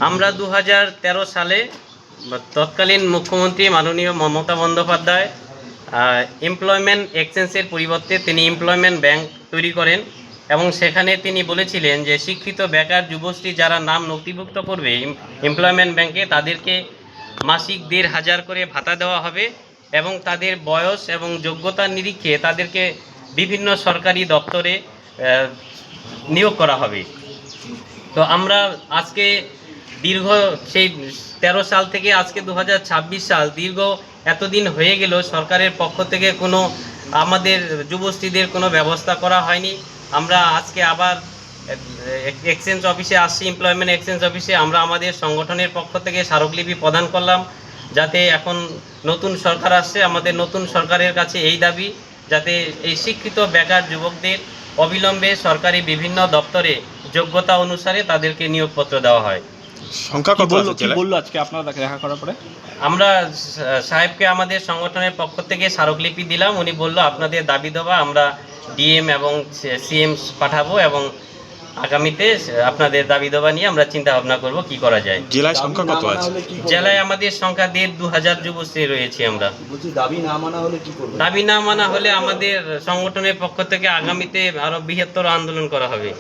আমরা 2013 সালে তৎকালীন মুখ্যমন্ত্রী মাননীয় মমতা বন্দ্যোপাধ্যায় এমপ্লয়মেন্ট এক্সচেঞ্জের পরিবর্তে তিনি এমপ্লয়মেন্ট ব্যাংক তৈরি করেন এবং সেখানে তিনি বলেছিলেন যে শিক্ষিত বেকার যুবশ্রী যারা নাম নথিভুক্ত করবে এমপ্লয়মেন্ট ব্যাংকে তাদেরকে মাসিক 1,500 করে ভাতা দেওয়া হবে এবং তাদের বয়স এবং যোগ্যতার নিরীক্ষে তাদেরকে বিভিন্ন সরকারি দপ্তরে নিয়োগ করা হবে। তো আমরা আজকে দীর্ঘ সেই 13 সাল থেকে আজকে 2026 সাল দীর্ঘ এতদিন হয়ে গেল সরকারের পক্ষ থেকে কোনো আমাদের যুবশ্রীদের কোনো ব্যবস্থা করা হয়নি। আমরা আজকে আবার এক্সচেঞ্জ অফিসে আসছি, এমপ্লয়মেন্ট এক্সচেঞ্জ অফিসে আমরা আমাদের সংগঠনের পক্ষ থেকে স্মারকলিপি প্রদান করলাম, যাতে এখন নতুন সরকার আসছে, আমাদের নতুন সরকারের কাছে এই দাবি যাতে এই শিক্ষিত বেকার যুবকদের অবিলম্বে সরকারি বিভিন্ন দপ্তরে যোগ্যতা অনুসারে তাদেরকে নিয়োগপত্র দেওয়া হয়। সংখ্যা কত বললো আজকে আপনারা দেখা করার পরে? আমরা সাহেবকে আমাদের সংগঠনের পক্ষ থেকে স্মারকলিপি দিলাম, উনি বলল আপনাদের দাবি দেওয়া আমরা ডিএম এবং সিএম পাঠাবো এবং আগামীতে আপনাদের দাবি দেওয়া নিয়ে আমরা চিন্তা ভাবনা করব কি করা যায়। জেলায় সংখ্যা কত আছে? জেলায় আমাদের সংখ্যা 1,500 যুবশ্রী রয়েছে। আমরা দাবি না মানা হলে কি করব? দাবি না মানা হলে আমাদের সংগঠনের পক্ষ থেকে আগামীতে আরো বৃহত্তর আন্দোলন করা হবে।